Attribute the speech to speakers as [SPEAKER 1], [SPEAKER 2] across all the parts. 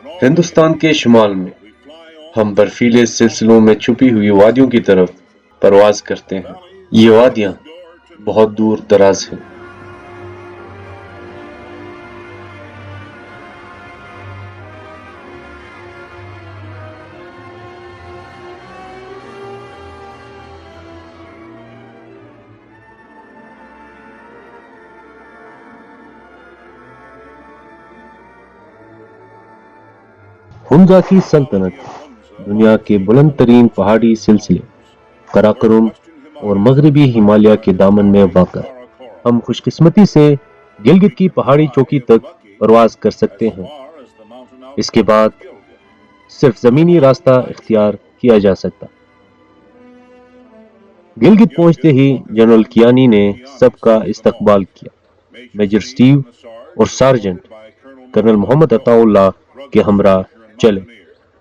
[SPEAKER 1] ہندوستان کے شمال میں ہم برفیلے سلسلوں میں چھپی ہوئی وادیوں کی طرف پرواز کرتے ہیں۔ یہ وادیاں بہت دور دراز ہیں۔ ہنزا کی سلطنت دنیا کے بلند ترین پہاڑی سلسلے قراقرم اور مغربی ہمالیہ کے دامن میں واقع ہے۔ ہم خوش قسمتی سے گلگت کی پہاڑی چوٹی تک پرواز کر سکتے ہیں۔ اس کے بعد صرف زمینی راستہ اختیار کیا جا سکتا۔ گلگت پہنچتے ہی جنرل کیانی نے سب کا استقبال کیا۔ میجر سٹیو اور سارجنٹ کرنل محمد عطا اللہ کے ہمراہ چلے،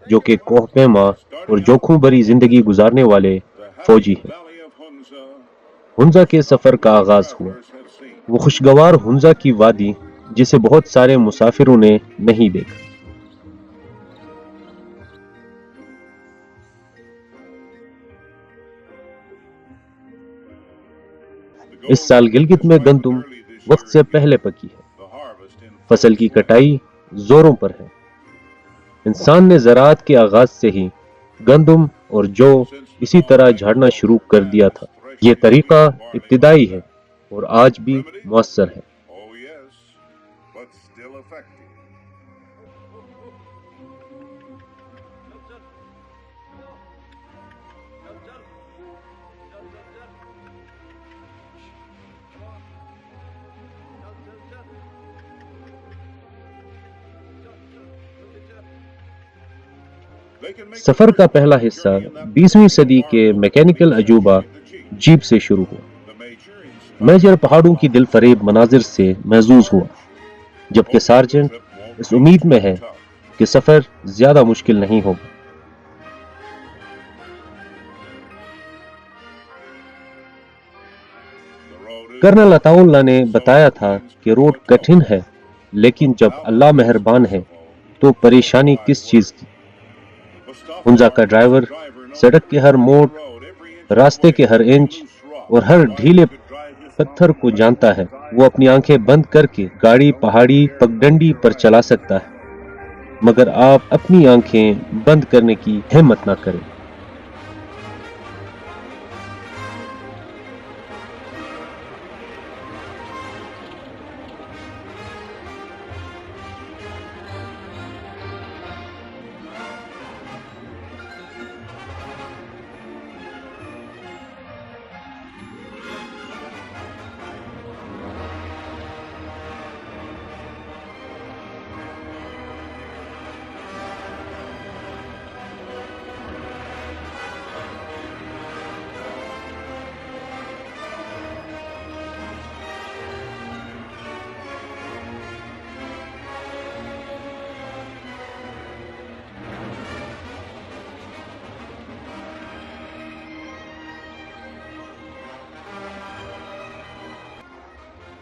[SPEAKER 1] جو کہ کوہ پیما اور جوکھوں بھری زندگی گزارنے والے فوجی ہیں۔ ہنزا کے سفر کا آغاز ہوا۔ وہ خوشگوار ہنزا کی وادی جسے بہت سارے مسافروں نے نہیں دیکھا۔ اس سال گلگت میں گندم وقت سے پہلے پکی ہے۔ فصل کی کٹائی زوروں پر ہے۔ انسان نے زراعت کے آغاز سے ہی گندم اور جو اسی طرح جھاڑنا شروع کر دیا تھا۔ یہ طریقہ ابتدائی ہے اور آج بھی مؤثر ہے۔ سفر کا پہلا حصہ 20ویں صدی کے میکینیکل عجوبہ جیپ سے شروع ہوا۔ میجر پہاڑوں کی دل فریب مناظر سے محظوظ ہوا، جبکہ سارجنٹ اس امید میں ہے کہ سفر زیادہ مشکل نہیں ہوگا۔ کرنل عطا اللہ نے بتایا تھا کہ روڈ کٹھن ہے، لیکن جب اللہ مہربان ہے تو پریشانی کس چیز کی؟ ہنزا کا ڈرائیور سڑک کے ہر موڑ، راستے کے ہر انچ اور ہر ڈھیلے پتھر کو جانتا ہے۔ وہ اپنی آنکھیں بند کر کے گاڑی پہاڑی پگڈنڈی پر چلا سکتا ہے، مگر آپ اپنی آنکھیں بند کرنے کی ہمت نہ کریں۔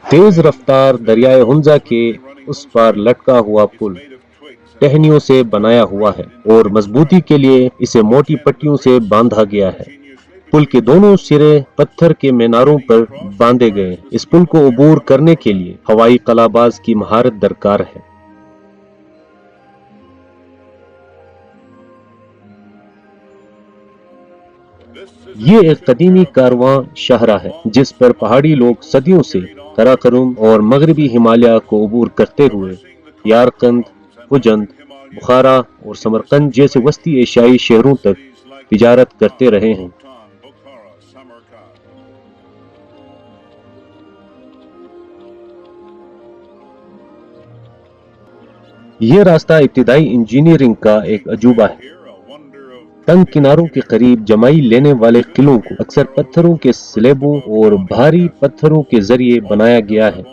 [SPEAKER 1] تیز رفتار دریائے ہنزا کے اس پار لٹکا ہوا پل ٹہنیوں سے بنایا ہوا ہے اور مضبوطی کے لیے اسے موٹی پٹیوں سے باندھا گیا ہے۔ پل کے دونوں سرے پتھر کے میناروں پر باندھے گئے ہیں۔ اس پل کو عبور کرنے کے لیے ہوائی قلاباز کی مہارت درکار ہے۔ یہ ایک قدیمی کارواں شاہراہ ہے جس پر پہاڑی لوگ صدیوں سے قراقرم اور مغربی ہمالیہ کو عبور کرتے ہوئے یارقند، خجند، بخارا اور سمرقند جیسے وسطی ایشیائی شہروں تک تجارت کرتے رہے ہیں۔ یہ راستہ ابتدائی انجینئرنگ کا ایک عجوبہ ہے۔ تنگ کناروں کے قریب جمائی لینے والے قلعوں کو اکثر پتھروں کے سلیبوں اور بھاری پتھروں کے ذریعے بنایا گیا ہے۔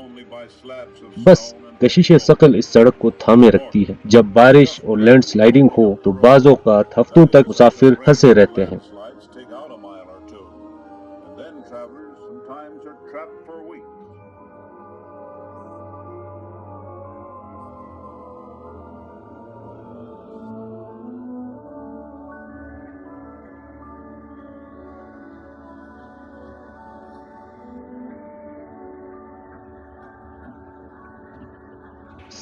[SPEAKER 1] بس کشش ثقل اس سڑک کو تھامے رکھتی ہے۔ جب بارش اور لینڈ سلائیڈنگ ہو تو بعض اوقات ہفتوں تک مسافر پھنسے رہتے ہیں۔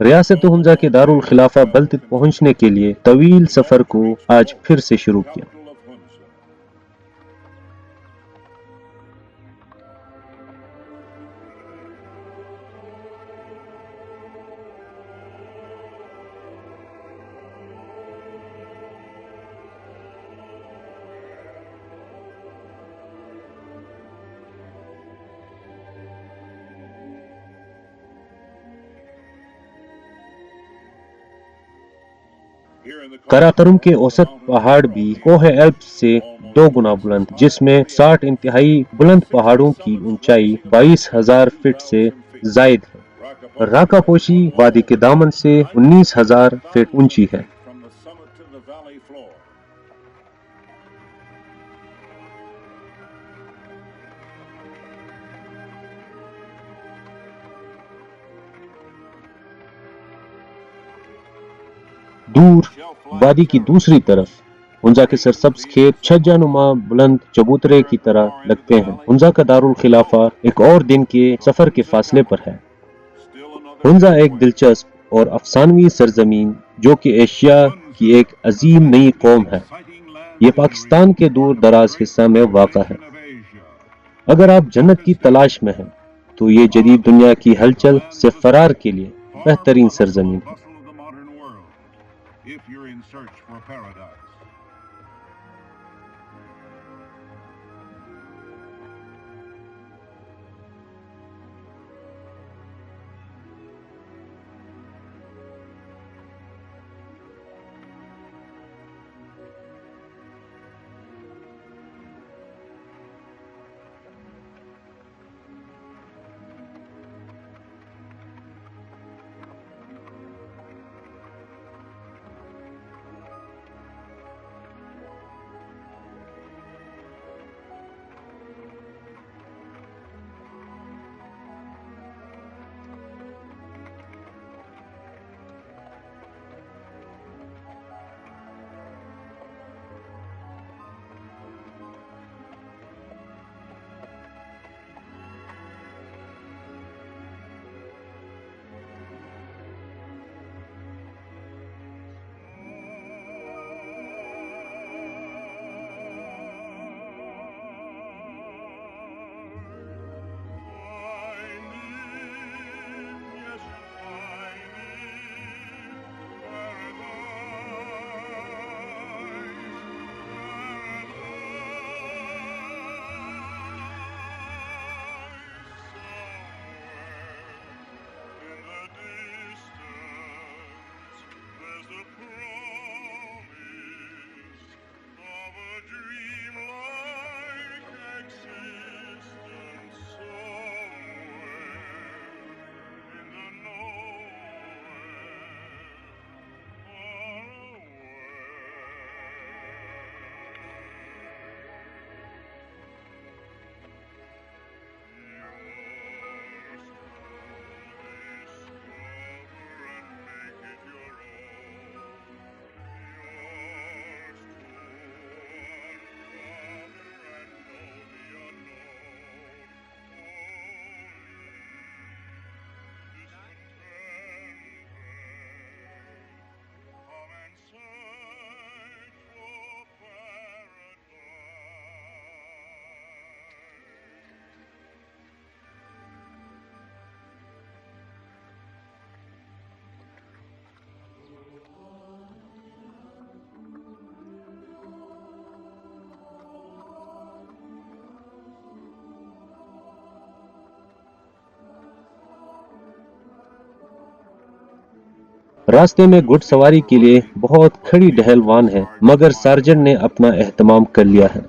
[SPEAKER 1] ریاست ہنزا کے دارالخلافہ بلد پہنچنے کے لیے طویل سفر کو آج پھر سے شروع کیا۔ قراقرم کے اوسط پہاڑ بھی کوہ ایلپس سے 2 گنا بلند، جس میں 60 انتہائی بلند پہاڑوں کی اونچائی 22,000 فٹ سے زائد ہے۔ راکا پوشی وادی کے دامن سے 19,000 فٹ اونچی ہے۔ دور وادی کی دوسری طرف ہنزا کے سرسبز کھیت چھجا نما بلند چبوترے کی طرح لگتے ہیں۔ ہنزا کا دارالخلافہ ایک اور دن کے سفر کے فاصلے پر ہے۔ ہنزا ایک دلچسپ اور افسانوی سرزمین جو کہ ایشیا کی ایک عظیم نئی قوم ہے، یہ پاکستان کے دور دراز حصہ میں واقع ہے۔ اگر آپ جنت کی تلاش میں ہیں تو یہ جدید دنیا کی ہلچل سے فرار کے لیے بہترین سرزمین ہے۔
[SPEAKER 2] If you're in search for paradise.
[SPEAKER 1] راستے میں گھڑ سواری کے لیے بہت کھڑی ڈہلوان ہے، مگر سارجن نے اپنا اہتمام کر لیا ہے۔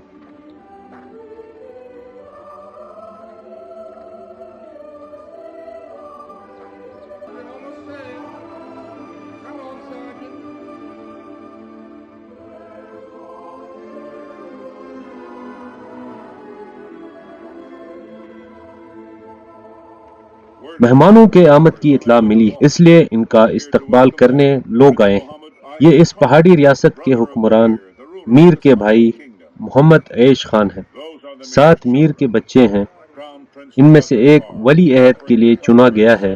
[SPEAKER 1] مہمانوں کے آمد کی اطلاع ملی، اس لیے ان کا استقبال کرنے لوگ آئے ہیں۔ یہ اس پہاڑی ریاست کے حکمران میر کے بھائی محمد عیش خان ہیں۔ 7 میر کے بچے ہیں، ان میں سے ایک ولی عہد کے لیے چنا گیا ہے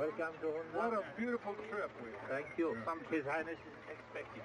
[SPEAKER 3] Welcome to Honda.
[SPEAKER 2] What a beautiful trip we had.
[SPEAKER 3] Thank you. His Highness is expecting.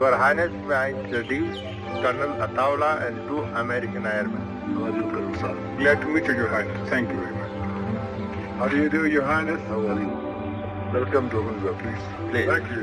[SPEAKER 3] Your Highness, may I introduce Colonel Ataullah and 2 American airmen.
[SPEAKER 2] Glad to meet you, Your Highness. Thank you very much. How do you do, Your Highness? How are you? Welcome to Hunza, please. Thank you.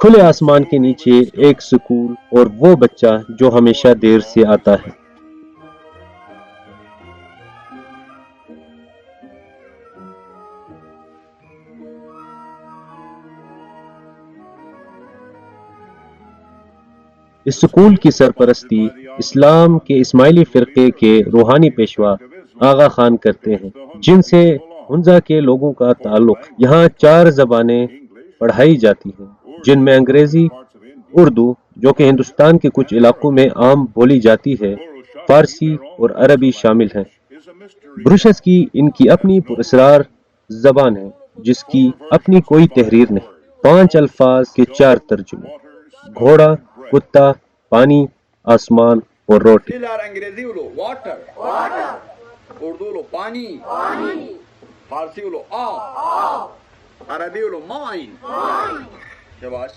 [SPEAKER 1] کھلے آسمان کے نیچے ایک school اور وہ بچہ جو ہمیشہ دیر سے آتا ہے۔ اس سکول کی سرپرستی اسلام کے اسماعیلی فرقے کے روحانی پیشوا آغا خان کرتے ہیں، جن سے ہنزا کے لوگوں کا تعلق۔ یہاں 4 زبانیں پڑھائی جاتی ہیں، جن میں انگریزی، اردو جو کہ ہندوستان کے کچھ علاقوں میں عام بولی جاتی ہے، فارسی اور عربی شامل ہیں۔ بروشس کی ان کی اپنی پراسرار زبان ہے جس کی اپنی کوئی تحریر نہیں۔ 5 الفاظ کے 4 ترجمے: گھوڑا، کتا، پانی، آسمان اور روٹی۔
[SPEAKER 4] انگریزی بولو واٹر، اردو بولو پانی، فارسی بولو آب، عربی بولو مائن، شاباش۔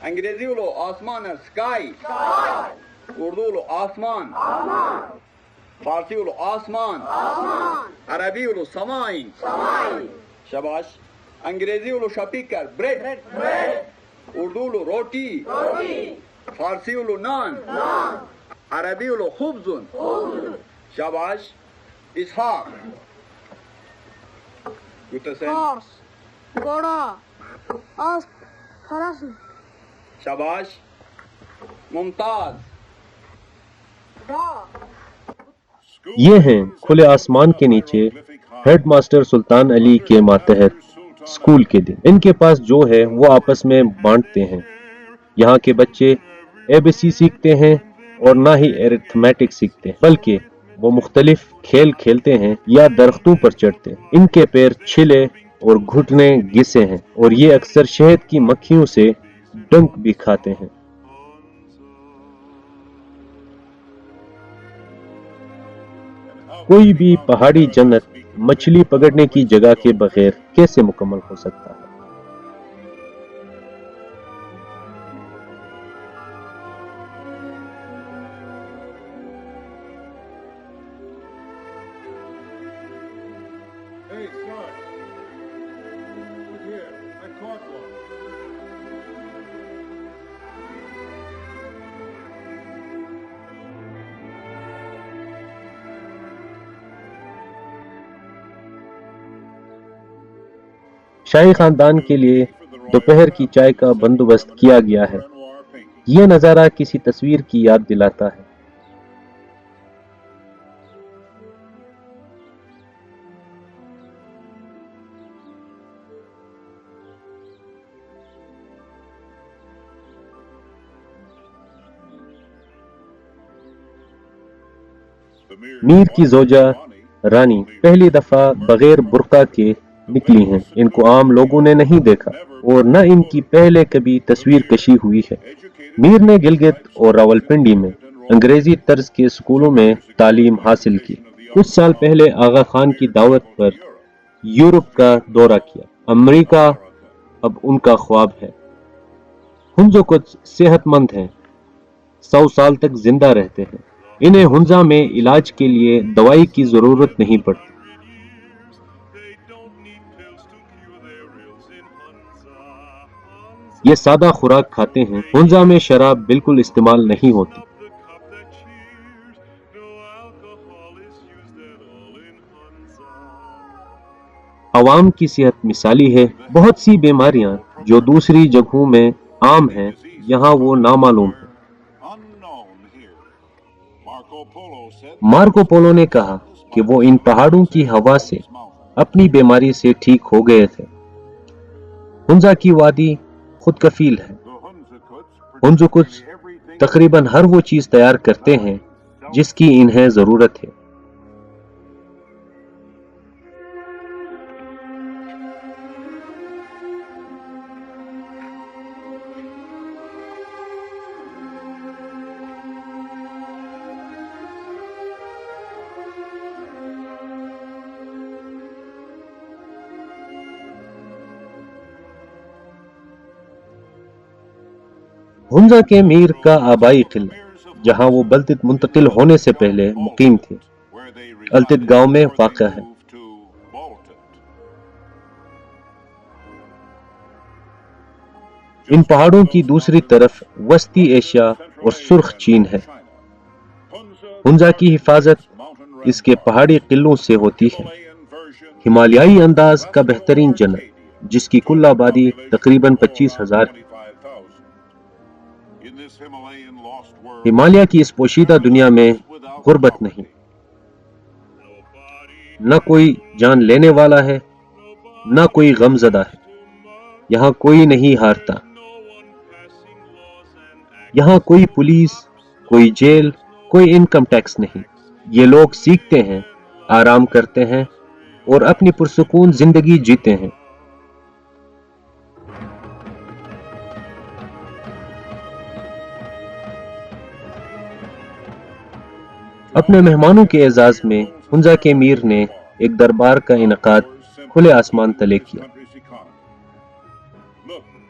[SPEAKER 4] انگریزی بولو آسمان ہے سکائی، اردو بولو آسمان، فارسی بولو آسمان، عربی بولو سمائن، شاباش۔ انگریزی بولو شپیکر بریڈ، اردو بولو روٹی، فارسی بولو نان، عربی بولو خبزن، شاباش۔ اسحاق
[SPEAKER 5] Horse, گھوڑا، فرس،
[SPEAKER 4] شاباش۔ ممتاز
[SPEAKER 1] یہ ہیں کھلے آسمان کے نیچے ہیڈ ماسٹر سلطان علی کے ماتحت اسکول کے دن۔ ان کے پاس جو ہے وہ آپس میں بانٹتے ہیں۔ یہاں کے بچے ABC سیکھتے ہیں اور نہ ہی ایرتھمیٹک سیکھتے ہیں، بلکہ وہ مختلف کھیل کھیلتے ہیں یا درختوں پر چڑھتے ہیں۔ ان کے پیر چھلے اور گھٹنے گھسے ہیں اور یہ اکثر شہد کی مکھیوں سے ڈنک بھی کھاتے ہیں۔ کوئی بھی پہاڑی جنت مچھلی پکڑنے کی جگہ کے بغیر کیسے مکمل ہو سکتا ہے؟
[SPEAKER 2] Hey, Scott. Look here. I caught one.
[SPEAKER 1] شاہی خاندان کے لیے دوپہر کی چائے کا بندوبست کیا گیا ہے۔ یہ نظارہ کسی تصویر کی یاد دلاتا ہے۔ میر کی زوجہ رانی پہلی دفعہ بغیر برقع کے نکلی ہیں۔ ان کو عام لوگوں نے نہیں دیکھا اور نہ ان کی پہلے کبھی تصویر کشی ہوئی ہے۔ میر نے گلگت اور راولپنڈی میں انگریزی طرز کے اسکولوں میں تعلیم حاصل کی۔ کچھ سال پہلے آغا خان کی دعوت پر یورپ کا دورہ کیا۔ امریکہ اب ان کا خواب ہے۔ ہنزو کچھ صحت مند ہیں، 100 سال تک زندہ رہتے ہیں۔ انہیں ہنزا میں علاج کے لیے دوائی کی ضرورت نہیں پڑتی۔ یہ سادہ خوراک کھاتے ہیں۔ ہنزا میں شراب بالکل استعمال نہیں ہوتی۔ عوام کی صحت مثالی ہے۔ بہت سی بیماریاں جو دوسری جگہوں میں عام ہیں یہاں وہ نامعلوم ہیں۔ مارکو پولو نے کہا کہ وہ ان پہاڑوں کی ہوا سے اپنی بیماری سے ٹھیک ہو گئے تھے۔ ہنزا کی وادی خود کفیل ہے۔ ہنزو کچھ تقریباً ہر وہ چیز تیار کرتے ہیں جس کی انہیں ضرورت ہے۔ ہنزا کے میر کا آبائی قلعہ جہاں وہ بلتت منتقل ہونے سے پہلے مقیم تھے، التت گاؤں میں واقع ہے۔ ان پہاڑوں کی دوسری طرف وسطی ایشیا اور سرخ چین ہے۔ ہنزا کی حفاظت اس کے پہاڑی قلعوں سے ہوتی ہے۔ ہمالیائی انداز کا بہترین جنگل جس کی کل آبادی تقریباً 25,000 ہے۔ ہمالیہ کی اس پوشیدہ دنیا میں غربت نہیں، نہ کوئی جان لینے والا ہے، نہ کوئی غم زدہ ہے۔ یہاں کوئی نہیں ہارتا، یہاں کوئی پولیس، کوئی جیل، کوئی انکم ٹیکس نہیں۔ یہ لوگ سیکھتے ہیں، آرام کرتے ہیں اور اپنی پرسکون زندگی جیتے ہیں۔ اپنے مہمانوں کے اعزاز میں ہنزا کے میر نے ایک دربار کا انعقاد کھلے آسمان تلے کیا۔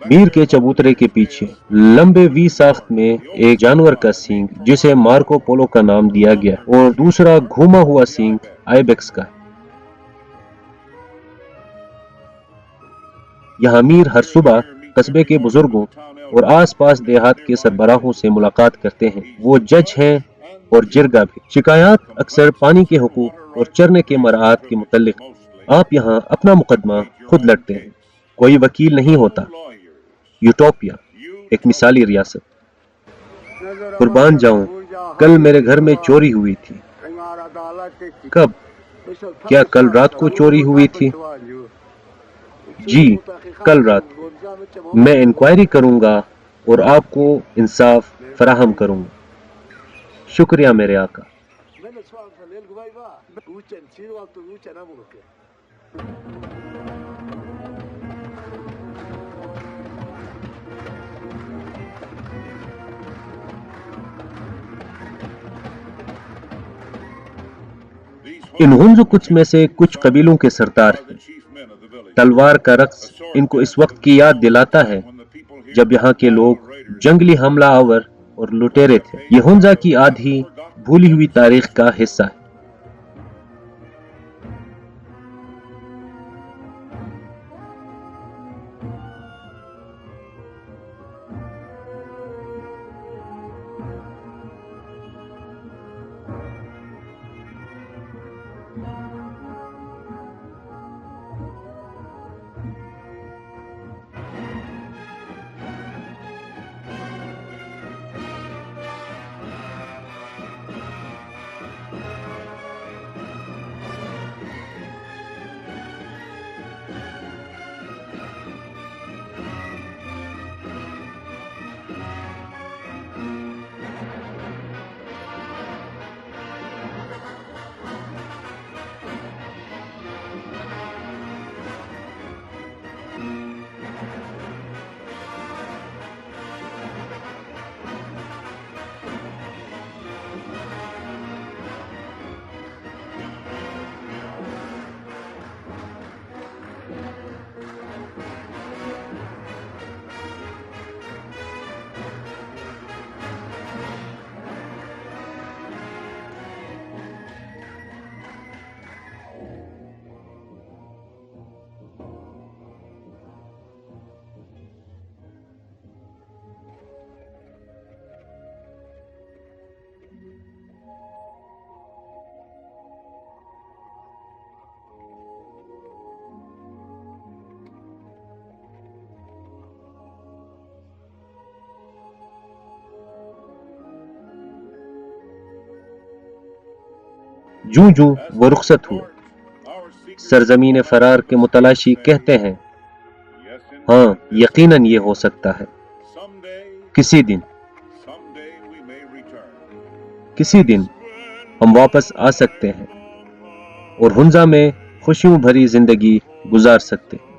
[SPEAKER 1] میر کے چبوترے کے پیچھے لمبے وی ساخت میں ایک جانور کا سینگ جسے مارکو پولو کا نام دیا گیا اور دوسرا گھوما ہوا سینگ آئیبیکس کا ہے۔ یہاں میر ہر صبح قصبے کے بزرگوں اور آس پاس دیہات کے سربراہوں سے ملاقات کرتے ہیں۔ وہ جج ہیں اور جرگہ بھی۔ شکایات اکثر پانی کے حقوق اور چرنے کے مراعات کے متعلق۔ آپ یہاں اپنا مقدمہ خود لڑتے ہیں، کوئی وکیل نہیں ہوتا۔ یوٹوپیا، ایک مثالی ریاست۔ قربان جاؤں، کل میرے گھر میں چوری ہوئی تھی۔ کب؟ کیا کل رات کو چوری ہوئی تھی؟ جی، کل رات۔ میں انکوائری کروں گا اور آپ کو انصاف فراہم کروں گا۔ شکریہ میرے آقا۔ ان غنز کچھ میں سے کچھ قبیلوں کے سردار ہیں۔ تلوار کا رقص ان کو اس وقت کی یاد دلاتا ہے جب یہاں کے لوگ جنگلی حملہ آور اور لٹیرے تھے۔ یہ ہنزا کی آدھی بھولی ہوئی تاریخ کا حصہ ہے۔ جوں جوں وہ رخصت ہوئے، سرزمین فرار کے متلاشی کہتے ہیں، ہاں یقیناً یہ ہو سکتا ہے، کسی دن ہم واپس آ سکتے ہیں اور ہنزا میں خوشیوں بھری زندگی گزار سکتے ہیں۔